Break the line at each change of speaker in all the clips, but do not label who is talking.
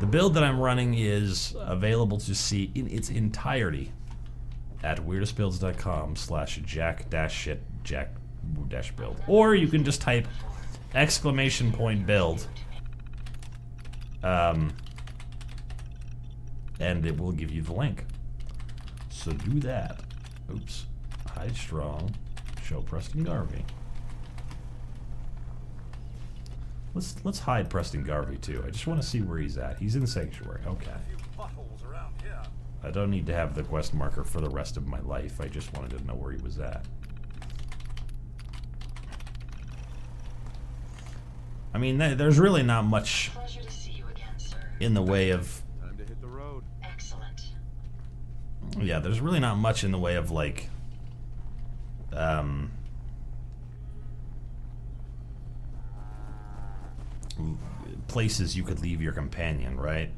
The build that I'm running is available to see in its entirety at weirdistbuilds.com/Jack-Schitt, Jack-Build. Or you can just type !build. And it will give you the link. So do that. Oops. Hide strong. Show Preston Garvey. Let's hide Preston Garvey too. I just want to see where he's at. He's in Sanctuary. Okay. I don't need to have the quest marker for the rest of my life. I just wanted to know where he was at. I mean, there's really not much in the way of...
Time to hit the road.
Excellent.
Yeah, there's really not much in the way of, like... places you could leave your companion, right?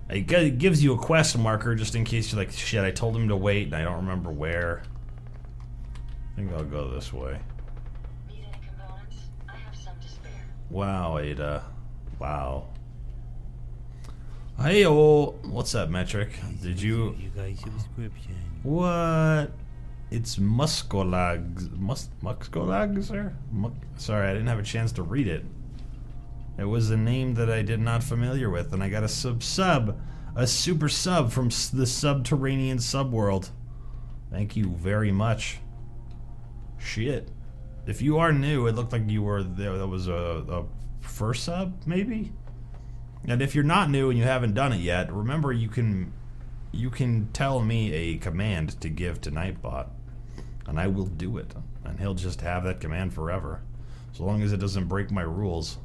It gives you a quest marker just in case you're like, shit, I told him to wait and I don't remember where. I think I'll go this way.
Need any components? I have some to spare.
Wow, Ada. Wow. Hey-oh. What's up, Metric? Did you...
You guys subscription.
What? It's Muscolags. Muscolags, sir? Sorry, I didn't have a chance to read it. It was a name that I did not familiar with, and I got a a super sub from the subterranean subworld. Thank you very much. Shit. If you are new, it looked like you were there. That was a first sub, maybe? And if you're not new and you haven't done it yet, remember you can tell me a command to give to Nightbot, and I will do it. And he'll just have that command forever. So long as it doesn't break my rules.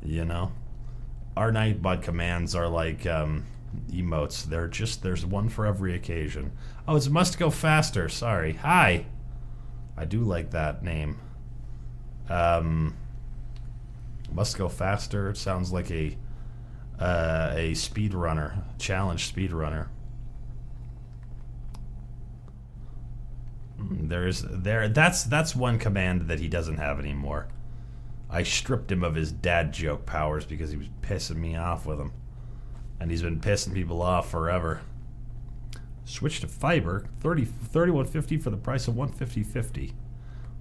You know? Our Nightbot commands are like emotes. There's one for every occasion. Oh, it's must go faster. Sorry. Hi. I do like that name. Must go faster. It sounds like a speedrunner, challenge speedrunner. That's one command that he doesn't have anymore. I stripped him of his dad joke powers because he was pissing me off with them. And he's been pissing people off forever. Switch to fiber, 3150 for the price of 150.50.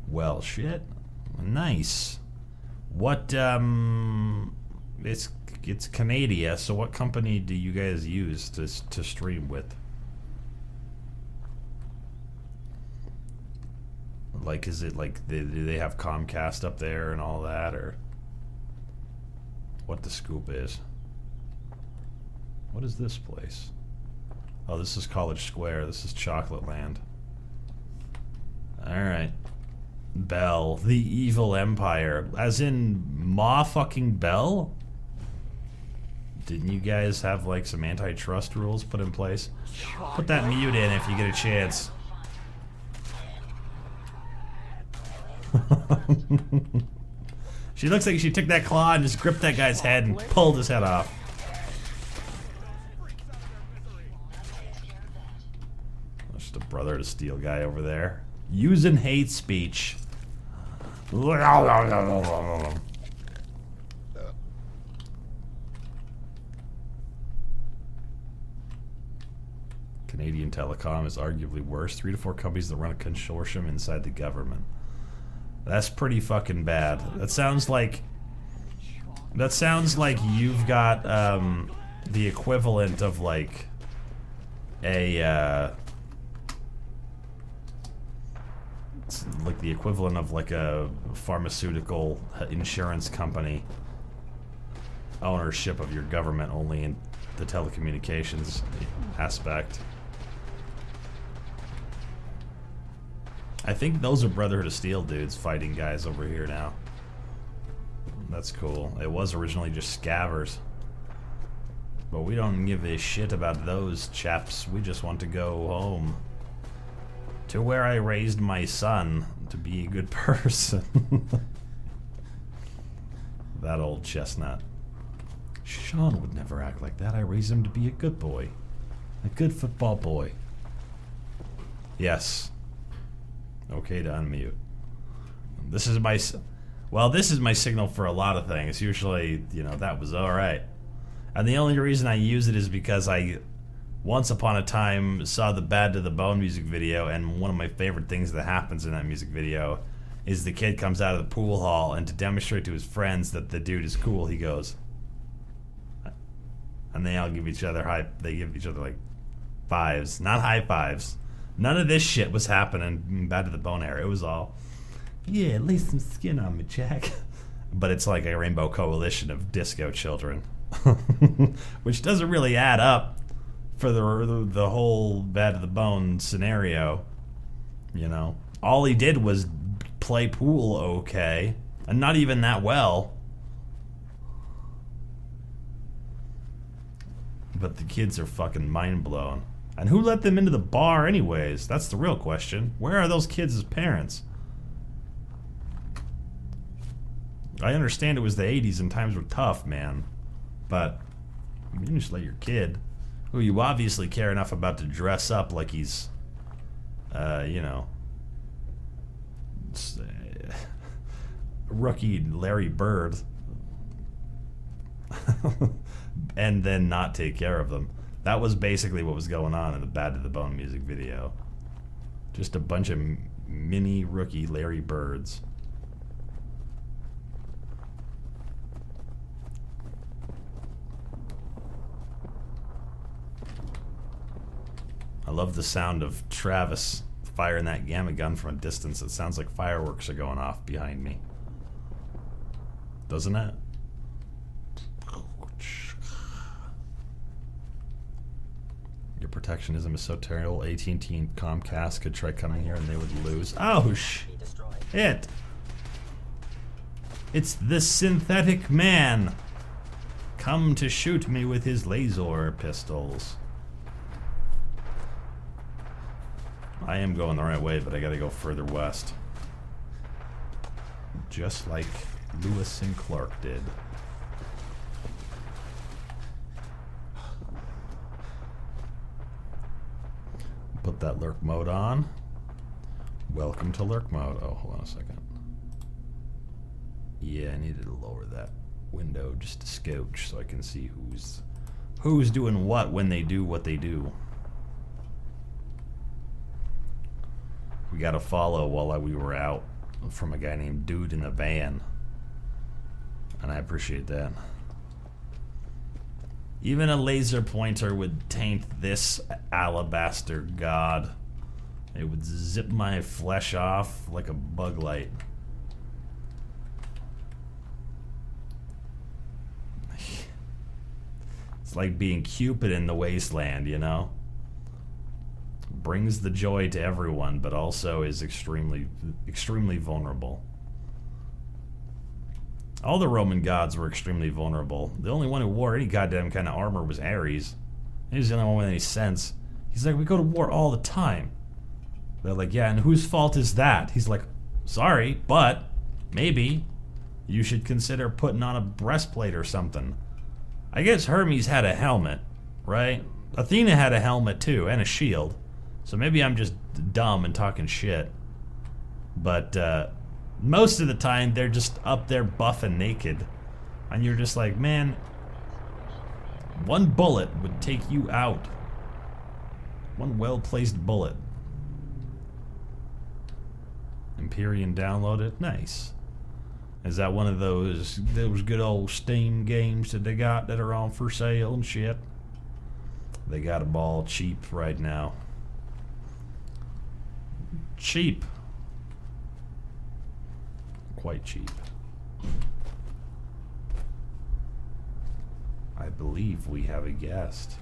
Well, shit. Nice. What, it's Canada, so what company do you guys use to stream with? Like, is it like, do they have Comcast up there and all that, or what the scoop is? What is this place? Oh, this is College Square. This is Chocolate Land. Alright. Bell. The Evil Empire. As in Ma fucking Bell? Didn't you guys have like some antitrust rules put in place? Put that mute in if you get a chance. She looks like she took that claw and just gripped that guy's head and pulled his head off. That's just a brother to steal guy over there. Using hate speech. Canadian Telecom is arguably worse. 3 to 4 companies that run a consortium inside the government. That's pretty fucking bad. That sounds like you've got the equivalent of like a it's like the equivalent of like a pharmaceutical insurance company ownership of your government, only in the telecommunications aspect. I think those are Brotherhood of Steel dudes fighting guys over here now. That's cool. It was originally just scavers. But we don't give a shit about those chaps. We just want to go home. To where I raised my son to be a good person. That old chestnut. Sean would never act like that. I raised him to be a good boy. A good football boy. Yes. Okay to unmute. This is my... Well, this is my signal for a lot of things. Usually, you know, that was alright. And the only reason I use it is because I once upon a time saw the Bad to the Bone music video, and one of my favorite things that happens in that music video is the kid comes out of the pool hall, and to demonstrate to his friends that the dude is cool, he goes, and they all give each other like fives, not high fives. None of this shit was happening in Bad to the Bone era. It was all, yeah, lay some skin on me, Jack. But it's like a rainbow coalition of disco children, which doesn't really add up for the whole Bad to the Bone scenario. You know, all he did was play pool okay, and not even that well. But the kids are fucking mind blown. And who let them into the bar anyways? That's the real question. Where are those kids' parents? I understand it was the 80s and times were tough, man. But you can just let your kid, who you obviously care enough about to dress up like he's, you know, rookie Larry Bird, and then not take care of them. That was basically what was going on in the Bad to the Bone music video. Just a bunch of mini rookie Larry Birds. I love the sound of Travis firing that gamma gun from a distance. It sounds like fireworks are going off behind me. Doesn't it? Your protectionism is so terrible. AT&T and Comcast could try coming here and they would lose. Oh, shit. It's the synthetic man. Come to shoot me with his laser pistols. I am going the right way, but I gotta go further west. Just like Lewis and Clark did. Put that lurk mode on. Welcome to lurk mode. Oh, hold on a second. Yeah, I needed to lower that window just a scotch so I can see who's doing what when they do what they do. We got a follow while we were out from a guy named Dude in the Van, and I appreciate that. Even a laser pointer would taint this alabaster god. It would zip my flesh off like a bug light. It's like being Cupid in the Wasteland, you know? Brings the joy to everyone, but also is extremely vulnerable. All the Roman gods were extremely vulnerable. The only one who wore any goddamn kind of armor was Ares. He was the only one with any sense. He's like, we go to war all the time. They're like, yeah, and whose fault is that? He's like, sorry, but maybe you should consider putting on a breastplate or something. I guess Hermes had a helmet, right? Athena had a helmet too, and a shield. So maybe I'm just dumb and talking shit. But most of the time, they're just up there buff and naked. And you're just like, man, one bullet would take you out. One well-placed bullet. Empyrean downloaded? Nice. Is that one of those good old Steam games that they got that are on for sale and shit? They got them all cheap right now. Cheap. Quite cheap. I believe we have a guest.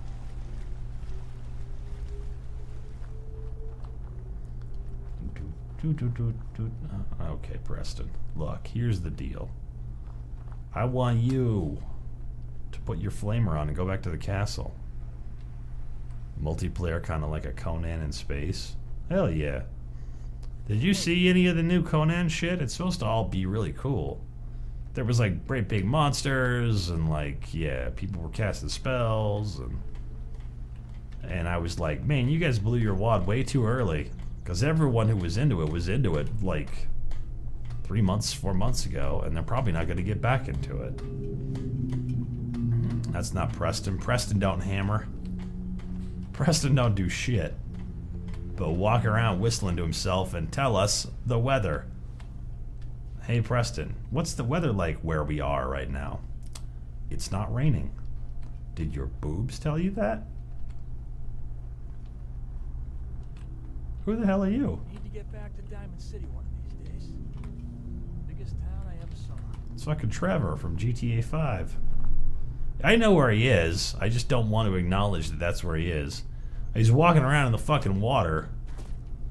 Okay, Preston. Look, here's the deal. I want you to put your flamer on and go back to the castle. Multiplayer, kind of like a Conan in space. Hell yeah. Did you see any of the new Conan shit? It's supposed to all be really cool. There was like great big monsters and like, yeah, people were casting spells and I was like, man, you guys blew your wad way too early. Because everyone who was into it like 3 months, 4 months ago, and they're probably not going to get back into it. That's not Preston. Preston don't hammer. Preston don't do shit. But walk around whistling to himself and tell us the weather. Hey Preston, what's the weather like where we are right now? It's not raining. Did your boobs tell you that? Who the hell are you?
Need to get back to Diamond City one of these days. Biggest town I ever saw.
It's fucking Trevor from GTA 5. I know where he is. I just don't want to acknowledge that that's where he is. He's walking around in the fucking water.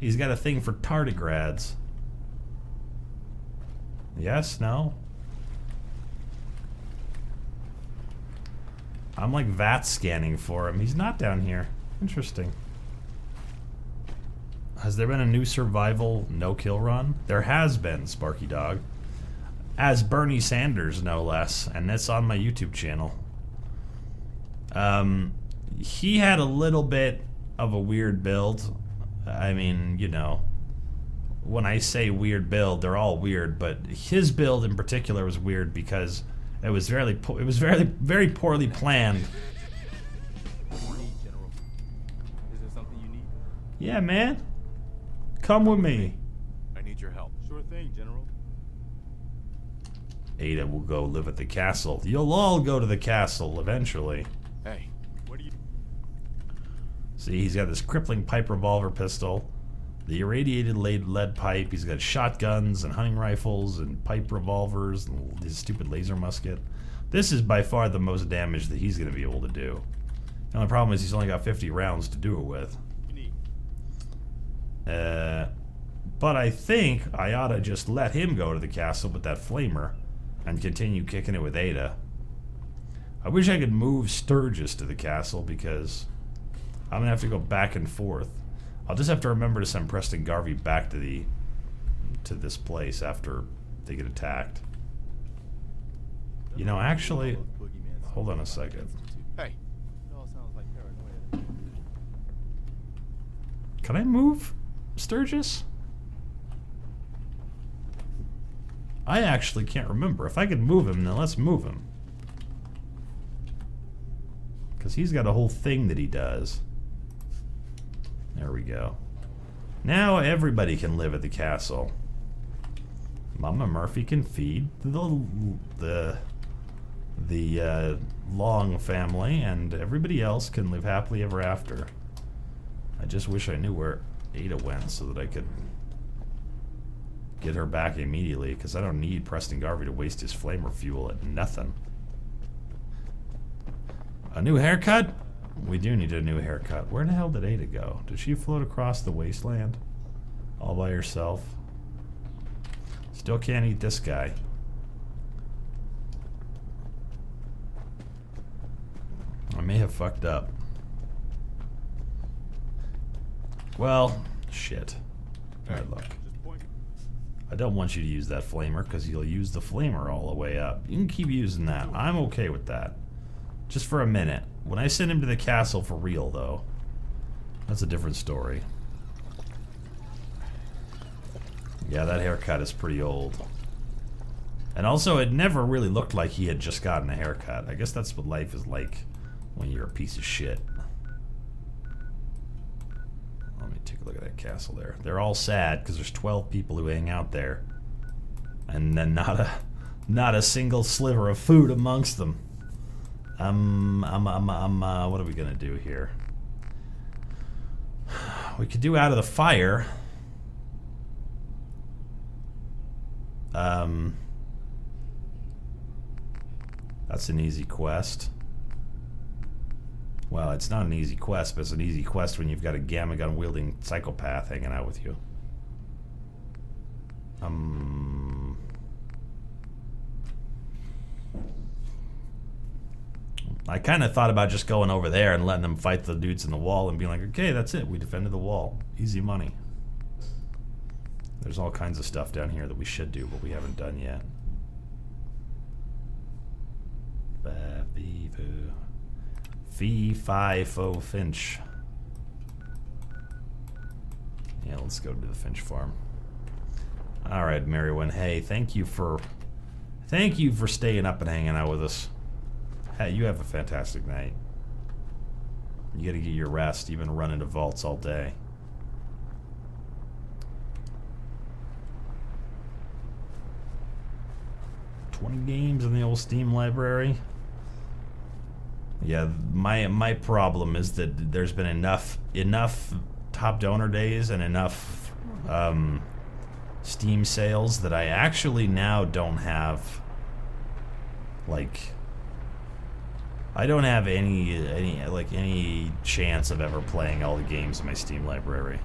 He's got a thing for tardigrades. Yes? No? I'm like VAT scanning for him. He's not down here. Interesting. Has there been a new survival no-kill run? There has been, Sparky Dog. As Bernie Sanders, no less. And that's on my YouTube channel. He had a little bit of a weird build. I mean, you know, when I say weird build, they're all weird, but his build in particular was weird because it was very poorly planned.
What do you need, General? Is there something you need?
Yeah, man. Come with me.
I need your help. Sure thing, General.
Ada will go live at the castle. You'll all go to the castle eventually.
Hey, what do you...
See, he's got this crippling pipe revolver pistol, the irradiated lead pipe. He's got shotguns and hunting rifles and pipe revolvers and his stupid laser musket. This is by far the most damage that he's going to be able to do. The only problem is he's only got 50 rounds to do it with. But I think I ought to just let him go to the castle with that flamer and continue kicking it with Ada. I wish I could move Sturgis to the castle because I'm gonna have to go back and forth. I'll just have to remember to send Preston Garvey back to this place after they get attacked. You know, actually, hold on a second.
Hey. It all sounds like paranoia.
Can I move Sturgis? I actually can't remember. If I could move him, then let's move him. Because he's got a whole thing that he does. There we go. Now everybody can live at the castle. Mama Murphy can feed the Long family, and everybody else can live happily ever after. I just wish I knew where Ada went so that I could get her back immediately, because I don't need Preston Garvey to waste his flamer fuel at nothing. A new haircut? We do need a new haircut. Where the hell did Ada go? Did she float across the wasteland all by herself? Still can't eat this guy. I may have fucked up. Well, shit. Bad luck. I don't want you to use that flamer because you'll use the flamer all the way up. You can keep using that. I'm okay with that. Just for a minute. When I send him to the castle for real, though, that's a different story. Yeah, that haircut is pretty old. And also, it never really looked like he had just gotten a haircut. I guess that's what life is like when you're a piece of shit. Let me take a look at that castle there. They're all sad because there's 12 people who hang out there, and then not a single sliver of food amongst them. What are we gonna do here? We could do out of the fire. That's an easy quest. Well, it's not an easy quest, but it's an easy quest when you've got a gamma gun wielding psychopath hanging out with you. I kind of thought about just going over there and letting them fight the dudes in the wall and being like, okay, that's it. We defended the wall. Easy money. There's all kinds of stuff down here that we should do, but we haven't done yet. Fee, fi, fo, Finch. Yeah, let's go to the Finch farm. Alright, Merrywin. Hey, thank you for staying up and hanging out with us. Hey, you have a fantastic night. You gotta get your rest. You've been running to vaults all day. $20 games in the old Steam library. Yeah, my problem is that there's been enough top donor days and enough Steam sales that I actually now don't have, like, I don't have any chance of ever playing all the games in my Steam library.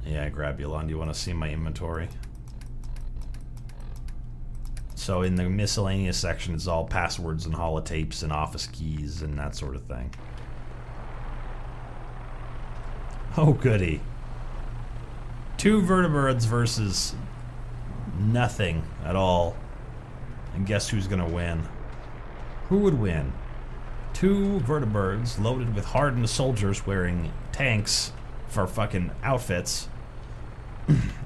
Yeah, Grabulon, do you want to see my inventory? So in the miscellaneous section, it's all passwords and holotapes and office keys and that sort of thing. Oh, goody. 2 vertebrates versus nothing at all. And guess who's gonna win? Who would win? 2 vertebrates loaded with hardened soldiers wearing tanks for fucking outfits.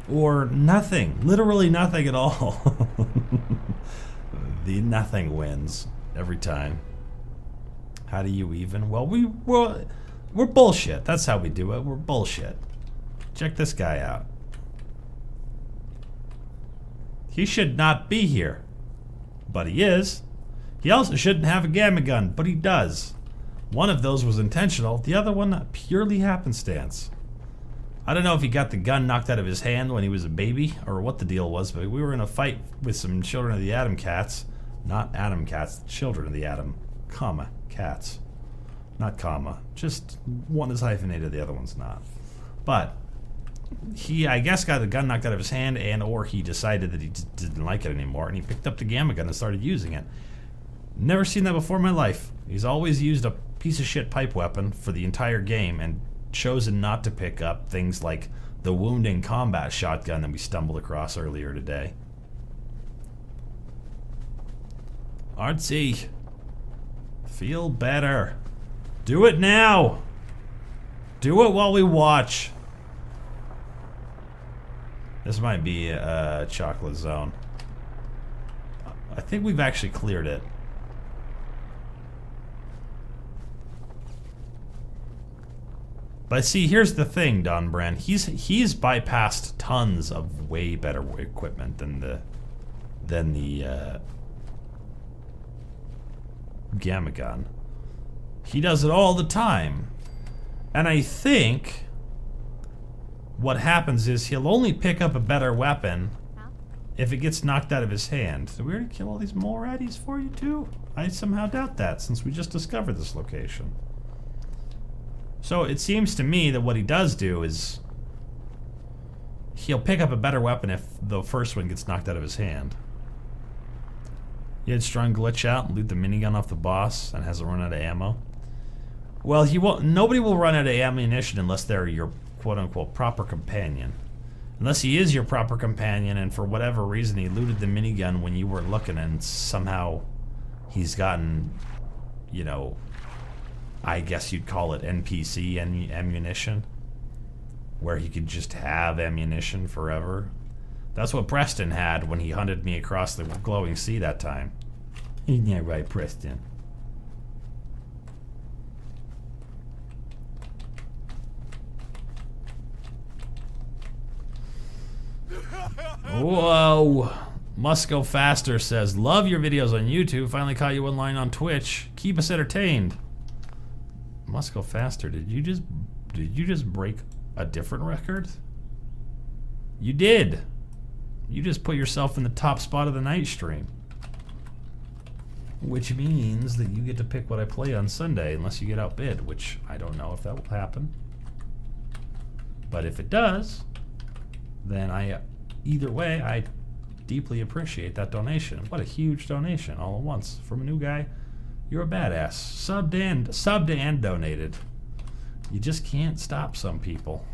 Or nothing. Literally nothing at all. The nothing wins every time. How do you even? Well, we're bullshit. That's how we do it. We're bullshit. Check this guy out. He should not be here. But he is. He also shouldn't have a gamma gun, but he does. One of those was intentional. The other one, purely happenstance. I don't know if he got the gun knocked out of his hand when he was a baby or what the deal was, but we were in a fight with some children of the Atom cats. Not Atom cats, children of the Atom, comma, cats. Not comma, just one is hyphenated, the other one's not. But he, I guess, got the gun knocked out of his hand, and or he decided that he didn't like it anymore, and he picked up the gamma gun and started using it. Never seen that before in my life. He's always used a piece of shit pipe weapon for the entire game and chosen not to pick up things like the wounding combat shotgun that we stumbled across earlier today. Artsy, feel better. Do it now. Do it while we watch. This might be a chocolate zone. I think we've actually cleared it. But see, here's the thing, Don Brand. He's bypassed tons of way better equipment than the gamma gun. He does it all the time. And I think what happens is he'll only pick up a better weapon if it gets knocked out of his hand. Did we already kill all these mole ratties for you too? I somehow doubt that, since we just discovered this location. So it seems to me that what he does do is he'll pick up a better weapon if the first one gets knocked out of his hand. He had strong glitch out and loot the minigun off the boss and hasn't run out of ammo. Well, he won't. Nobody will run out of ammunition unless they're your quote-unquote proper companion. Unless he is your proper companion and for whatever reason he looted the minigun when you weren't looking and somehow he's gotten, you know, I guess you'd call it NPC ammunition, where he could just have ammunition forever. That's what Preston had when he hunted me across the glowing sea that time. Isn't that right, Preston? Whoa. Must Go Faster says, love your videos on YouTube. Finally caught you online on Twitch. Keep us entertained. Must Go Faster. Did you just break a different record? You did. You just put yourself in the top spot of the night stream. Which means that you get to pick what I play on Sunday unless you get outbid, which I don't know if that will happen. But if it does, then either way, I deeply appreciate that donation. What a huge donation all at once from a new guy. You're a badass. Subbed and donated. You just can't stop some people.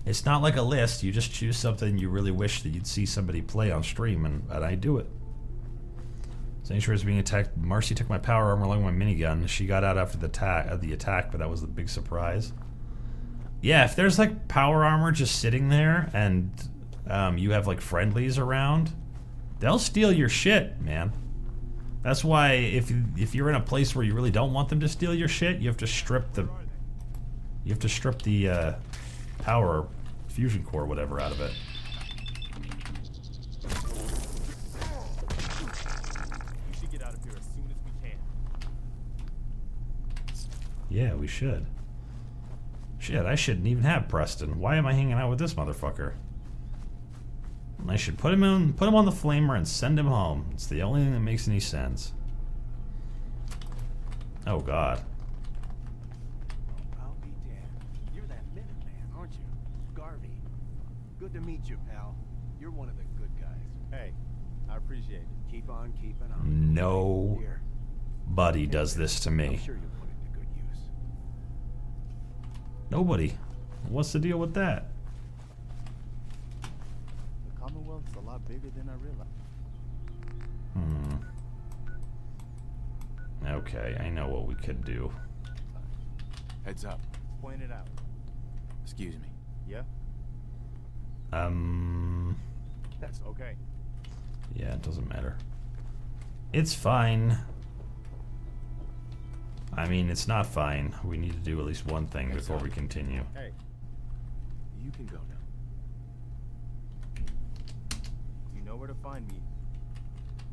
It's not like a list. You just choose something you really wish that you'd see somebody play on stream, and I do it. Sanctuary is being attacked. Marcy took my power armor along with my minigun. She got out after the attack, but that was the big surprise. Yeah, if there's like power armor just sitting there and you have like friendlies around, They'll steal your shit, man. That's why if you're in a place where you really don't want them to steal your shit, you have to strip the power fusion core, whatever, out of it.
We should get out of here as soon as we can.
Yeah, we should. Shit, I shouldn't even have Preston. Why am I hanging out with this motherfucker? I should put him on the flamer and send him home. It's the only thing that makes any sense. Oh God.
I'll be damned. You're that Minuteman, aren't you? Garvey. Good to meet you, pal. You're one of the good guys.
Hey, I appreciate it.
Keep on keeping on. Here.
Nobody does this to
I'm
me.
sure you'll put it to good use.
Nobody. What's the deal with that?
The Commonwealth's a lot bigger than I realized.
Okay, I know what we could do.
Heads up.
Point it out.
Excuse me.
Yeah?
That's
Okay.
Yeah, it doesn't matter. It's fine. I mean, it's not fine. We need to do at least one thing before we continue.
Hey,
You can go now.
you know where to find me.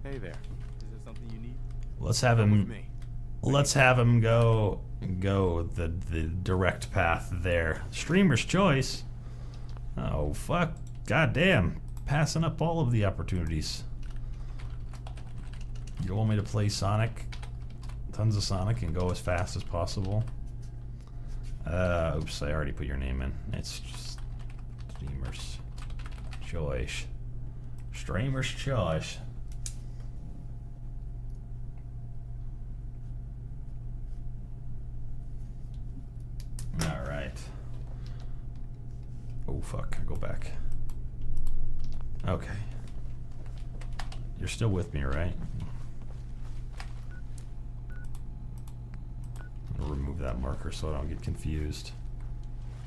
Hey there.
Is there something you need?
Let's have
Come with
him.
me.
Let's have him go the direct path there. Streamer's choice. Oh fuck! Goddamn! Passing up all of the opportunities. You want me to play Sonic? Tons of Sonic and go as fast as possible. Oops! I already put your name in. It's just Streamer's choice. Streamer's choice. Alright. Oh fuck, go back. Okay. You're still with me, right? I'm gonna remove that marker so I don't get confused.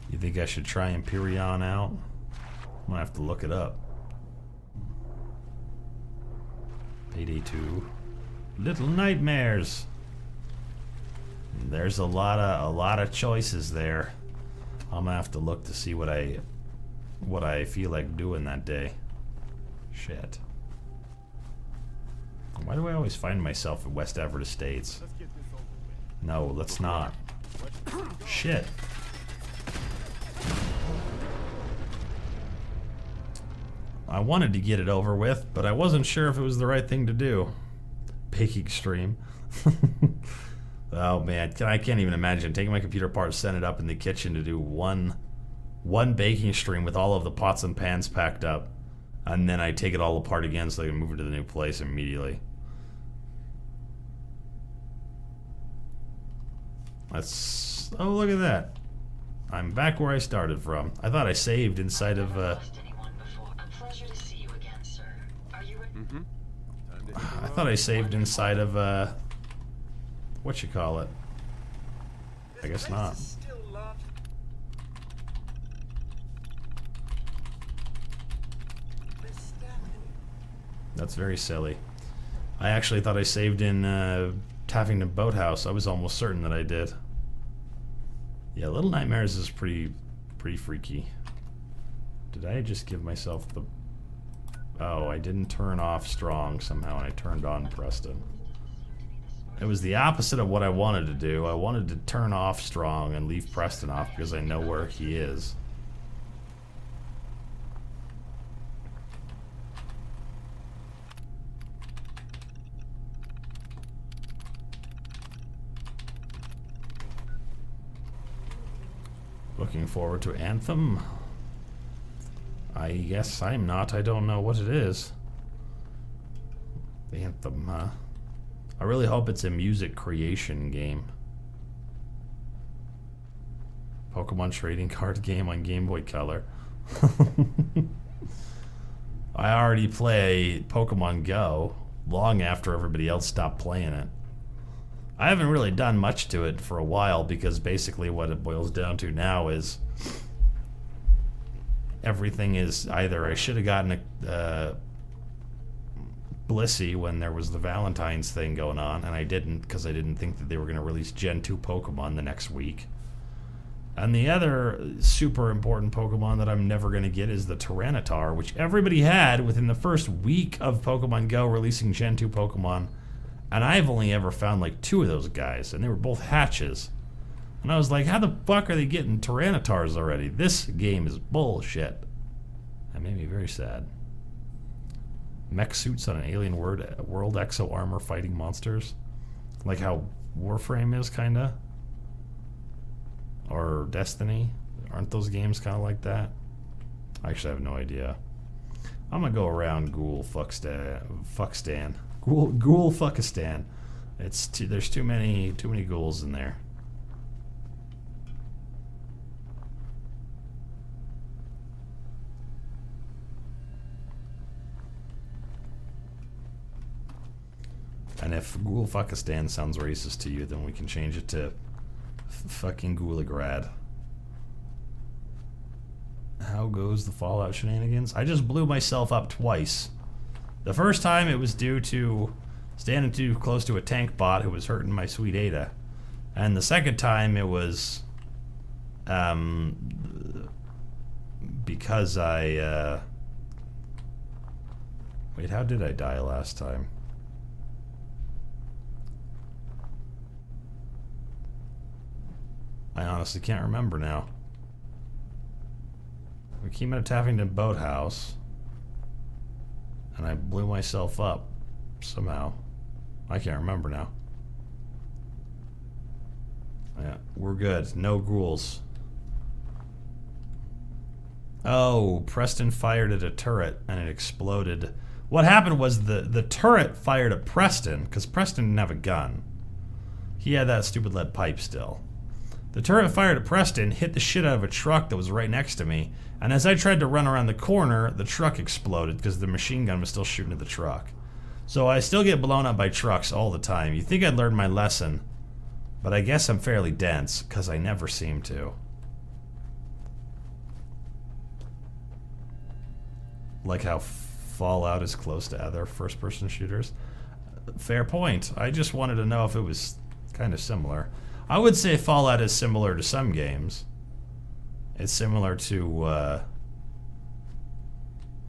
You think I should try Empyrean out? I'm gonna have to look it up. Payday 2. Little Nightmares. There's a lot of choices there. I'm gonna have to look to see what I feel like doing that day. Shit. Why do I always find myself at West Everett Estates?
Let's get this over with.
No, let's not. Shit. I wanted to get it over with, but I wasn't sure if it was the right thing to do. Baking stream. Oh man, I can't even imagine taking my computer apart, setting it up in the kitchen to do one baking stream with all of the pots and pans packed up, and then I take it all apart again so I can move it to the new place immediately. That's... oh, look at that. I'm back where I started from. I thought I saved inside of
Lost anyone before. A pleasure to see you again, sir. Are you ready?
Mm-hmm. Time to hit the
I
road.
thought I saved inside of what you call it? I guess not. That's very silly. I actually thought I saved in Taffington Boathouse. I was almost certain that I did. Yeah, Little Nightmares is pretty freaky. Did I just give myself the... oh, I didn't turn off Strong somehow, and I turned on Preston. It was the opposite of what I wanted to do. I wanted to turn off Strong and leave Preston off because I know where he is. Looking forward to Anthem? I guess I'm not. I don't know what it is. Anthem, huh? I really hope it's a music creation game. Pokemon trading card game on Game Boy Color. I already play Pokemon Go long after everybody else stopped playing it. I haven't really done much to it for a while because basically what it boils down to now is everything is either I should have gotten blissy when there was the Valentine's thing going on, and I didn't because I didn't think that they were going to release Gen 2 Pokemon the next week. And the other super important Pokemon that I'm never going to get is the Tyranitar, which everybody had within the first week of Pokemon Go releasing Gen 2 Pokemon. And I've only ever found like 2 of those guys, and they were both hatches. And I was like, how the fuck are they getting Tyranitars already? This game is bullshit. That made me very sad. Mech suits on an alien world exo armor fighting monsters. Like how Warframe is, kinda. Or Destiny. Aren't those games kind of like that? I actually have no idea. I'm gonna go around Ghoul Fuckstan. Ghoul Fuckistan. There's too many ghouls in there. And if Ghoul Fuckistan sounds racist to you, then we can change it to fucking Ghouligrad. How goes the Fallout shenanigans? I just blew myself up twice. The first time it was due to standing too close to a tank bot who was hurting my sweet Ada. And the second time it was because I wait, how did I die last time? I honestly can't remember now. We came out of Taffington Boathouse, and I blew myself up somehow. I can't remember now. Yeah, we're good. No ghouls. Oh, Preston fired at a turret and it exploded. What happened was the turret fired at Preston because Preston didn't have a gun. He had that stupid lead pipe still. The turret fired at Preston, hit the shit out of a truck that was right next to me, and as I tried to run around the corner, the truck exploded because the machine gun was still shooting at the truck. So I still get blown up by trucks all the time. You'd think I'd learned my lesson, but I guess I'm fairly dense, because I never seem to. Like how Fallout is close to other first-person shooters. Fair point. I just wanted to know if it was kind of similar. I would say Fallout is similar to some games. It's similar to,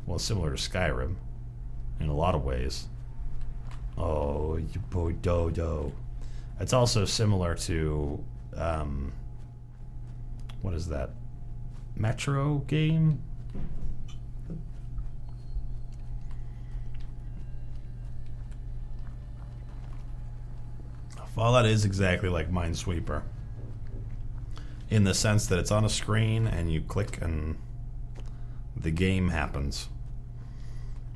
well, similar to Skyrim in a lot of ways. Oh, you boy Dodo. It's also similar to, what is that? Metro game? Fallout is exactly like Minesweeper in the sense that it's on a screen and you click and the game happens.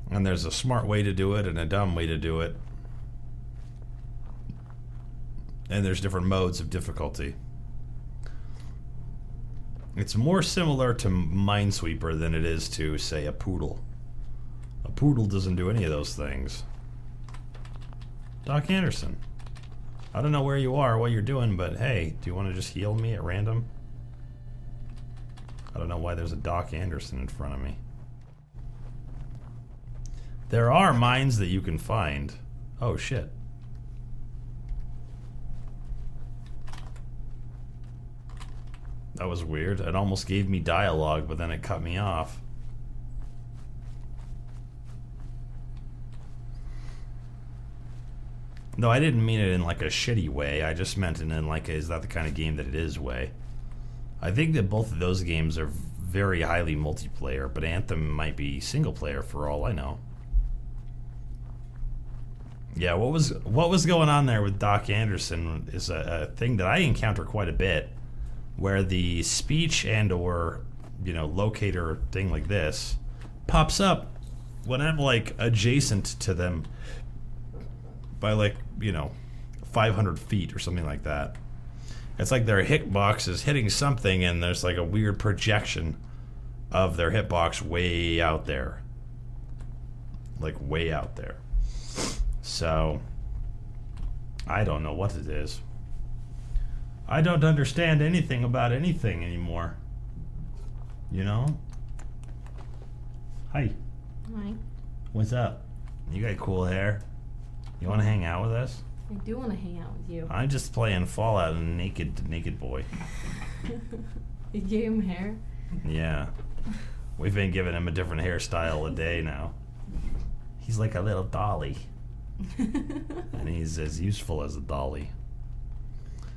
And there's a smart way to do it and a dumb way to do it. And there's different modes of difficulty. It's more similar to Minesweeper than it is to, say, a Poodle. A Poodle doesn't do any of those things. Doc Anderson. I don't know where you are, what you're doing, but hey, do you want to just heal me at random? I don't know why there's a Doc Anderson in front of me. There are mines that you can find. Oh shit. That was weird. It almost gave me dialogue, but then it cut me off. No, I didn't mean it in like a shitty way. I just meant it in like a, is that the kind of game that it is way. I think that both of those games are very highly multiplayer, but Anthem might be single player for all I know. Yeah, what was going on there with Doc Anderson is a thing that I encounter quite a bit, where the speech and or, you know, locator thing like this pops up when I'm like adjacent to them by like, you know, 500 feet or something like that. It's like their hitbox is hitting something and there's like a weird projection of their hitbox way out there. Like way out there. So, I don't know what it is. I don't understand anything about anything anymore. You know? Hi.
Hi.
What's up? You got cool hair. You want to hang out with us?
I do want to hang out with you.
I'm just playing Fallout and naked boy.
You gave him hair?
Yeah. We've been giving him a different hairstyle a day now. He's like a little dolly. And he's as useful as a dolly.